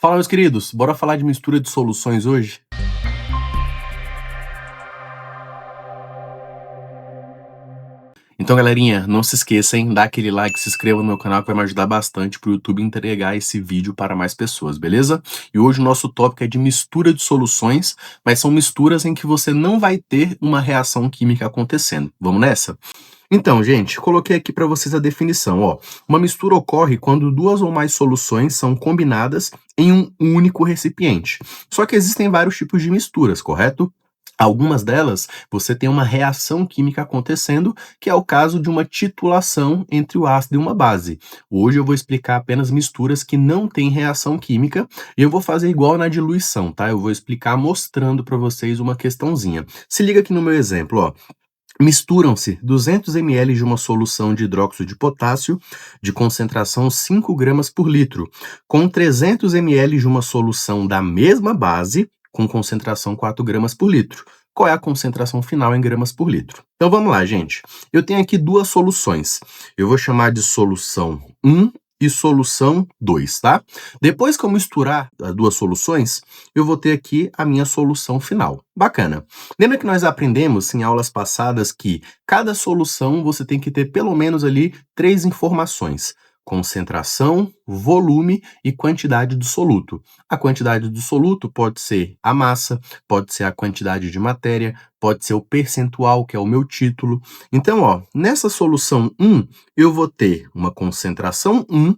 Fala, meus queridos, bora falar de mistura de soluções hoje? Então, galerinha, não se esqueça, hein? Dá aquele like, se inscreva no meu canal que vai me ajudar bastante pro YouTube entregar esse vídeo para mais pessoas, beleza? E hoje o nosso tópico é de mistura de soluções, mas são misturas em que você não vai ter uma reação química acontecendo. Vamos nessa? Então, gente, coloquei aqui para vocês a definição, ó. Uma mistura ocorre quando duas ou mais soluções são combinadas em um único recipiente. Só que existem vários tipos de misturas, correto? Algumas delas, você tem uma reação química acontecendo, que é o caso de uma titulação entre o ácido e uma base. Hoje eu vou explicar apenas misturas que não têm reação química, e eu vou fazer igual na diluição, tá? Eu vou explicar mostrando para vocês uma questãozinha. Se liga aqui no meu exemplo, ó. Misturam-se 200 ml de uma solução de hidróxido de potássio de concentração 5 gramas por litro, com 300 ml de uma solução da mesma base com concentração 4 gramas por litro. Qual é a concentração final em gramas por litro? Então vamos lá, gente. Eu tenho aqui duas soluções. Eu vou chamar de solução 1 e solução 2, tá? Depois que eu misturar as duas soluções, eu vou ter aqui a minha solução final. Bacana. Lembra que nós aprendemos em aulas passadas que cada solução você tem que ter pelo menos ali 3 informações: concentração, volume e quantidade do soluto. A quantidade do soluto pode ser a massa, pode ser a quantidade de matéria, pode ser o percentual, que é o meu título. Então, ó, nessa solução 1, eu vou ter uma concentração 1,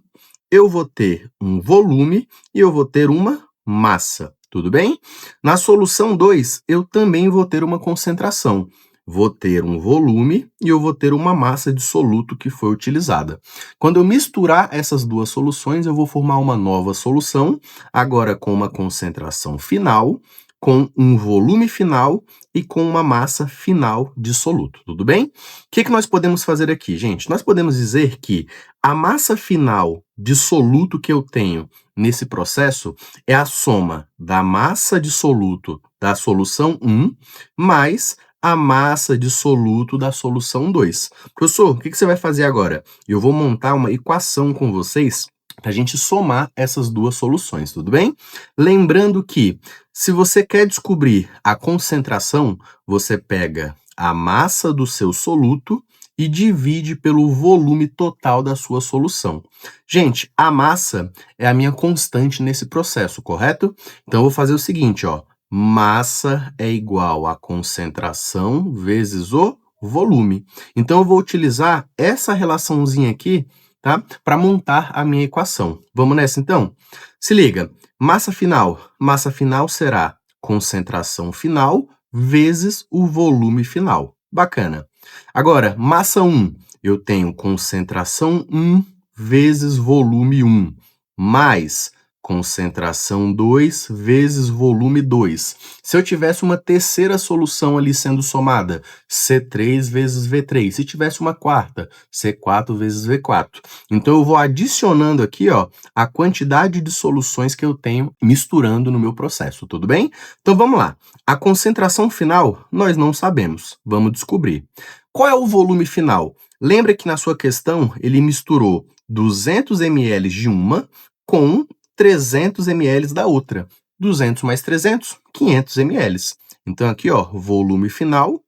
eu vou ter um volume e eu vou ter uma massa. Tudo bem? Na solução 2, eu também vou ter uma concentração. Vou ter um volume e eu vou ter uma massa de soluto que foi utilizada. Quando eu misturar essas duas soluções, eu vou formar uma nova solução, agora com uma concentração final, com um volume final e com uma massa final de soluto. Tudo bem? O que nós podemos fazer aqui, gente? Nós podemos dizer que a massa final de soluto que eu tenho nesse processo é a soma da massa de soluto da solução 1 mais a massa de soluto da solução 2. Professor, o que você vai fazer agora? Eu vou montar uma equação com vocês para a gente somar essas duas soluções, tudo bem? Lembrando que, se você quer descobrir a concentração, você pega a massa do seu soluto e divide pelo volume total da sua solução. Gente, a massa é a minha constante nesse processo, correto? Então, eu vou fazer o seguinte, ó. Massa é igual a concentração vezes o volume. Então, eu vou utilizar essa relaçãozinha aqui, tá? Para montar a minha equação. Vamos nessa, então? Se liga. Massa final será concentração final vezes o volume final. Bacana. Agora, massa 1, eu tenho concentração 1 vezes volume 1, mais concentração 2 vezes volume 2. Se eu tivesse uma terceira solução ali sendo somada, C3 vezes V3. Se tivesse uma quarta, C4 vezes V4. Então, eu vou adicionando aqui, ó, a quantidade de soluções que eu tenho misturando no meu processo, tudo bem? Então, vamos lá. A concentração final, nós não sabemos. Vamos descobrir. Qual é o volume final? Lembra que na sua questão, ele misturou 200 ml de uma com 300 ml da outra. 200 mais 300, 500 ml. Então, aqui, ó, volume final,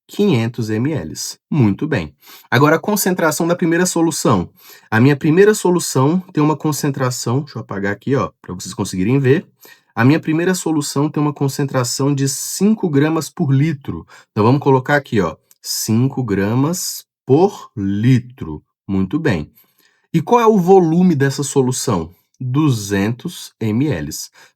500 ml. Muito bem. Agora, a concentração da primeira solução. A minha primeira solução tem uma concentração, deixa eu apagar aqui, ó, para vocês conseguirem ver. A minha primeira solução tem uma concentração de 5 gramas por litro. Então, vamos colocar aqui, ó, 5 gramas por litro. Muito bem. E qual é o volume dessa solução? 200 ml.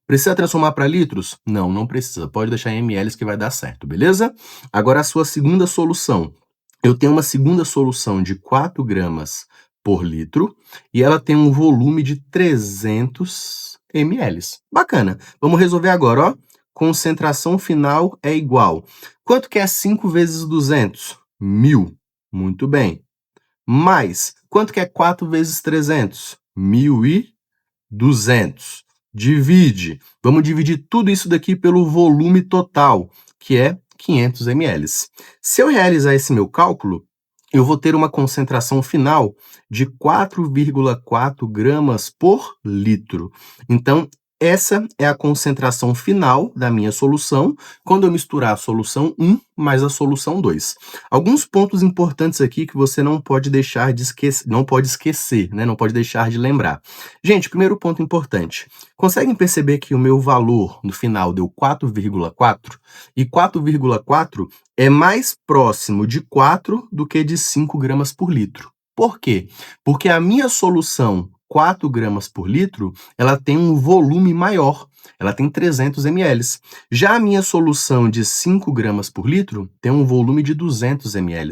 Precisa transformar para litros? Não, não precisa. Pode deixar em ml que vai dar certo, beleza? Agora, a sua segunda solução. Eu tenho uma segunda solução de 4 gramas por litro e ela tem um volume de 300 ml. Bacana. Vamos resolver agora, ó. Concentração final é igual. Quanto que é 5 vezes 200? 1.000. Muito bem. Mais, quanto que é 4 vezes 300? 1.200. Divide. Vamos dividir tudo isso daqui pelo volume total, que é 500 ml. Se eu realizar esse meu cálculo, eu vou ter uma concentração final de 4,4 gramas por litro. Então, essa é a concentração final da minha solução quando eu misturar a solução 1 mais a solução 2. Alguns pontos importantes aqui que você não pode deixar de esquecer, não pode esquecer, né? Não pode deixar de lembrar. Gente, primeiro ponto importante. Conseguem perceber que o meu valor no final deu 4,4? E 4,4 é mais próximo de 4 do que de 5 gramas por litro. Por quê? Porque a minha solução 4 gramas por litro, ela tem um volume maior, ela tem 300 ml. Já a minha solução de 5 gramas por litro tem um volume de 200 ml.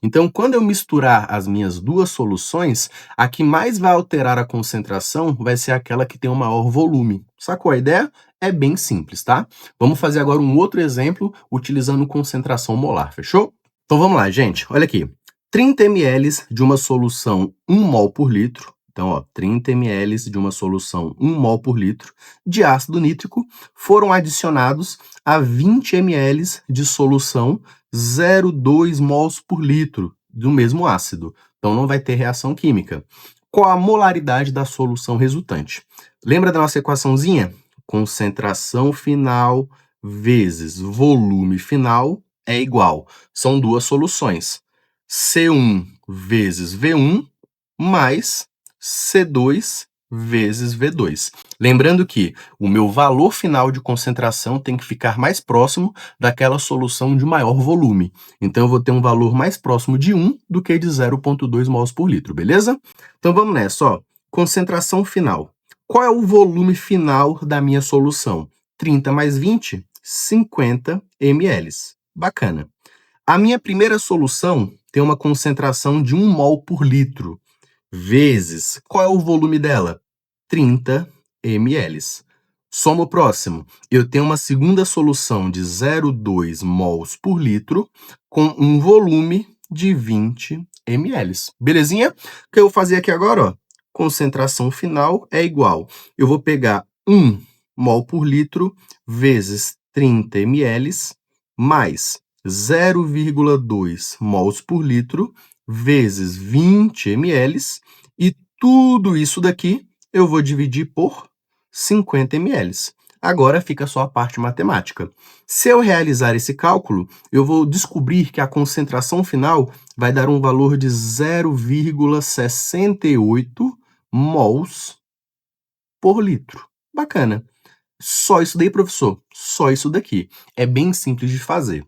Então, quando eu misturar as minhas duas soluções, a que mais vai alterar a concentração vai ser aquela que tem o maior volume. Sacou a ideia? É bem simples, tá? Vamos fazer agora um outro exemplo utilizando concentração molar, fechou? Então vamos lá, gente. Olha aqui. 30 ml de uma solução 1 mol por litro. Então, ó, 30 ml de uma solução 1 mol por litro de ácido nítrico foram adicionados a 20 ml de solução 0,2 mols por litro do mesmo ácido. Então, não vai ter reação química. Qual a molaridade da solução resultante? Lembra da nossa equaçãozinha? Concentração final vezes volume final é igual. São duas soluções. C1 vezes V1 mais C2 vezes V2. Lembrando que o meu valor final de concentração tem que ficar mais próximo daquela solução de maior volume. Então, eu vou ter um valor mais próximo de 1 do que de 0,2 mols por litro, beleza? Então, vamos nessa, ó. Concentração final. Qual é o volume final da minha solução? 30 mais 20, 50 ml. Bacana. A minha primeira solução tem uma concentração de 1 mol por litro, vezes, qual é o volume dela? 30 ml. Soma o próximo. Eu tenho uma segunda solução de 0,2 mols por litro com um volume de 20 ml. Belezinha? O que eu vou fazer aqui agora, ó? Concentração final é igual. Eu vou pegar 1 mol por litro vezes 30 ml mais 0,2 mols por litro vezes 20 ml e tudo isso daqui eu vou dividir por 50 ml. Agora fica só a parte matemática. Se eu realizar esse cálculo, eu vou descobrir que a concentração final vai dar um valor de 0,68 mols por litro. Bacana. Só isso daí, professor? Só isso daqui. É bem simples de fazer.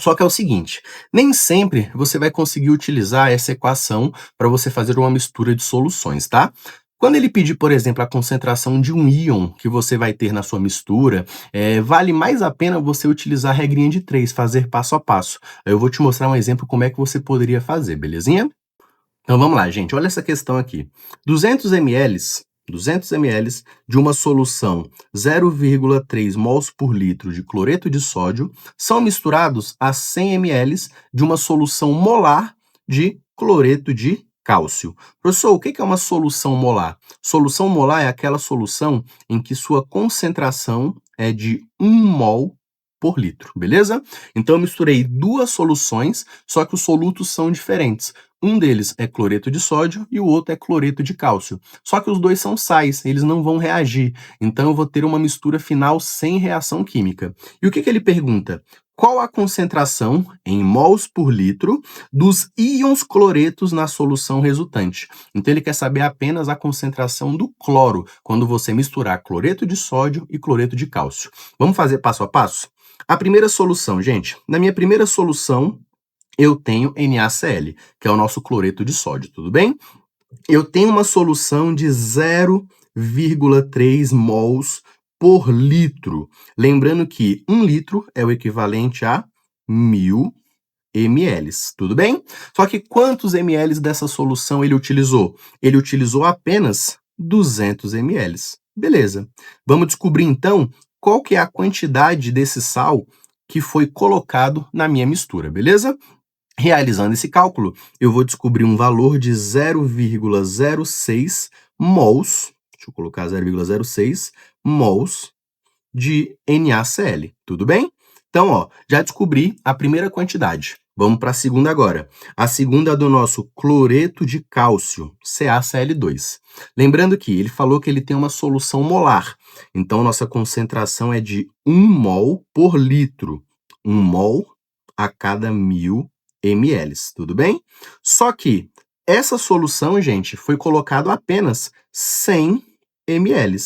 Só que é o seguinte, nem sempre você vai conseguir utilizar essa equação para você fazer uma mistura de soluções, tá? Quando ele pedir, por exemplo, a concentração de um íon que você vai ter na sua mistura, vale mais a pena você utilizar a regrinha de 3, fazer passo a passo. Eu vou te mostrar um exemplo como é que você poderia fazer, belezinha? Então vamos lá, gente, olha essa questão aqui. 200 ml de uma solução 0,3 mols por litro de cloreto de sódio são misturados a 100 ml de uma solução molar de cloreto de cálcio. Professor, o que é uma solução molar? Solução molar é aquela solução em que sua concentração é de 1 mol por litro, beleza? Então eu misturei duas soluções, só que os solutos são diferentes. Um deles é cloreto de sódio e o outro é cloreto de cálcio. Só que os dois são sais, eles não vão reagir. Então eu vou ter uma mistura final sem reação química. E o que ele pergunta? Qual a concentração em mols por litro dos íons cloretos na solução resultante? Então ele quer saber apenas a concentração do cloro quando você misturar cloreto de sódio e cloreto de cálcio. Vamos fazer passo a passo? A primeira solução, gente, na minha primeira solução, eu tenho NaCl, que é o nosso cloreto de sódio, tudo bem? Eu tenho uma solução de 0,3 mols por litro. Lembrando que 1 litro é o equivalente a 1000 ml, tudo bem? Só que quantos ml dessa solução ele utilizou? Ele utilizou apenas 200 ml. Beleza. Vamos descobrir, então, qual que é a quantidade desse sal que foi colocado na minha mistura, beleza? Realizando esse cálculo, eu vou descobrir um valor de 0,06 mols, deixa eu colocar 0,06 mols de NaCl, tudo bem? Então, ó, já descobri a primeira quantidade, Vamos para a segunda agora. A segunda é do nosso cloreto de cálcio, CaCl2. Lembrando que ele falou que ele tem uma solução molar. Então, nossa concentração é de 1 mol por litro. 1 mol a cada 1.000 ml, tudo bem? Só que essa solução, gente, foi colocado apenas 100 ml.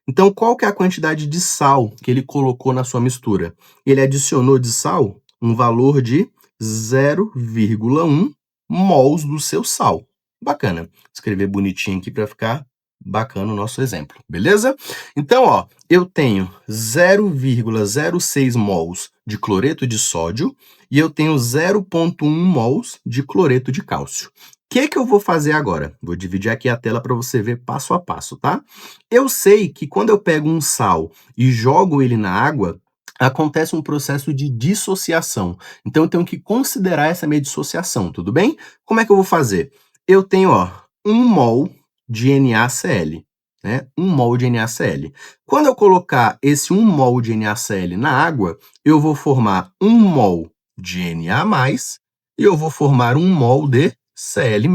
Então, qual que é a quantidade de sal que ele colocou na sua mistura? Ele adicionou de sal um valor de 0,1 mols do seu sal. Bacana. Escrever bonitinho aqui para ficar bacana o nosso exemplo, beleza? Então, ó, eu tenho 0,06 mols de cloreto de sódio e eu tenho 0,1 mols de cloreto de cálcio. O que eu vou fazer agora? Vou dividir aqui a tela para você ver passo a passo, tá? Eu sei que quando eu pego um sal e jogo ele na água, acontece um processo de dissociação. Então, eu tenho que considerar essa minha dissociação, tudo bem? Como é que eu vou fazer? Eu tenho, ó, 1 mol de NaCl, né? 1 mol de NaCl. Quando eu colocar esse 1 mol de NaCl na água, eu vou formar 1 mol de Na+, e eu vou formar 1 mol de Cl-.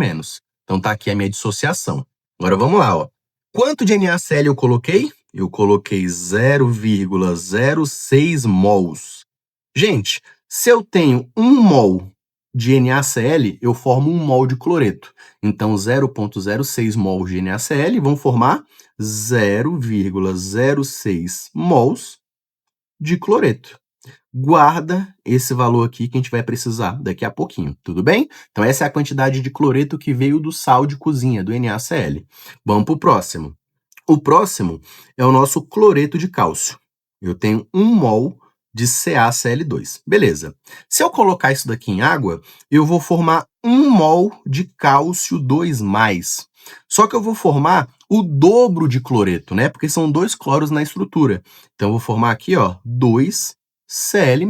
Então, tá aqui a minha dissociação. Agora, vamos lá, ó. Quanto de NaCl eu coloquei? Eu coloquei 0,06 mols. Gente, se eu tenho 1 mol de NaCl, eu formo 1 mol de cloreto. Então, 0,06 mols de NaCl vão formar 0,06 mols de cloreto. Guarda esse valor aqui que a gente vai precisar daqui a pouquinho, tudo bem? Então, essa é a quantidade de cloreto que veio do sal de cozinha, do NaCl. Vamos para o próximo. O próximo é o nosso cloreto de cálcio. Eu tenho 1 mol de CaCl2. Beleza. Se eu colocar isso daqui em água, eu vou formar 1 mol de cálcio 2+. Só que eu vou formar o dobro de cloreto, né? Porque são 2 cloros na estrutura. Então, eu vou formar aqui, ó, 2 Cl-.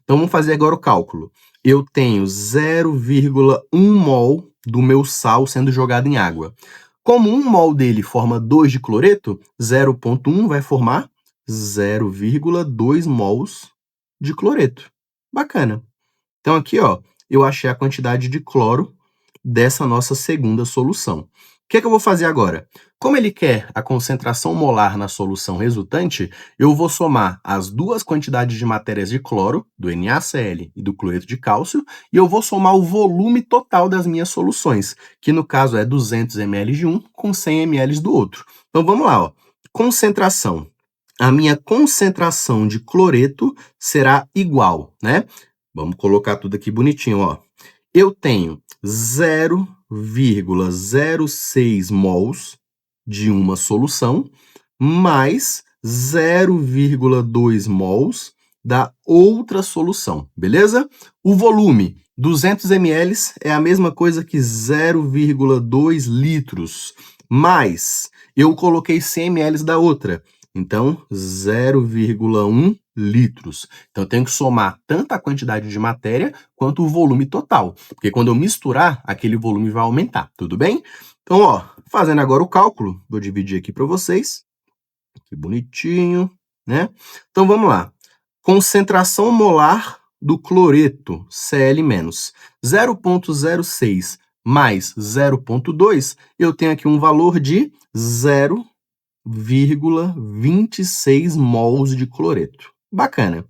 Então, vamos fazer agora o cálculo. Eu tenho 0,1 mol do meu sal sendo jogado em água. Como 1 mol dele forma 2 de cloreto, 0,1 vai formar 0,2 mols de cloreto. Bacana. Então, aqui, ó, eu achei a quantidade de cloro dessa nossa segunda solução. O que eu vou fazer agora? Como ele quer a concentração molar na solução resultante, eu vou somar as duas quantidades de matérias de cloro, do NaCl e do cloreto de cálcio, e eu vou somar o volume total das minhas soluções, que no caso é 200 ml de um com 100 ml do outro. Então vamos lá, ó. Concentração. A minha concentração de cloreto será igual, né? Vamos colocar tudo aqui bonitinho, ó. Eu tenho 0,06 mols de uma solução mais 0,2 mols da outra solução, beleza? O volume, 200 ml, é a mesma coisa que 0,2 litros, mais eu coloquei 100 ml da outra, então 0,1 litros. Então, eu tenho que somar tanto a quantidade de matéria quanto o volume total, porque quando eu misturar, aquele volume vai aumentar, tudo bem? Então, ó, fazendo agora o cálculo, vou dividir aqui para vocês, que bonitinho, né? Então, vamos lá. Concentração molar do cloreto, Cl-, 0,06 mais 0,2, eu tenho aqui um valor de 0,26 mols de cloreto. Bacana.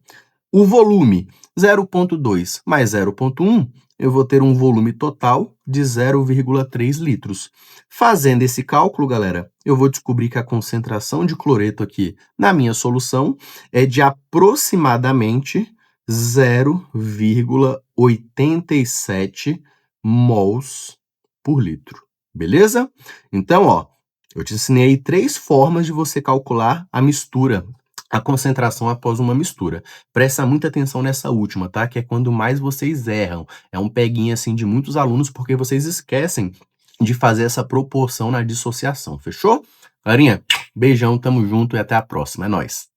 O volume, 0,2 mais 0,1, eu vou ter um volume total de 0,3 litros. Fazendo esse cálculo, galera, eu vou descobrir que a concentração de cloreto aqui na minha solução é de aproximadamente 0,87 mols por litro. Beleza? Então, ó, eu te ensinei 3 formas de você calcular a mistura, a concentração após uma mistura. Presta muita atenção nessa última, tá? Que é quando mais vocês erram. É um peguinho, assim, de muitos alunos, porque vocês esquecem de fazer essa proporção na dissociação, fechou? Galerinha, beijão, tamo junto e até a próxima. É nóis!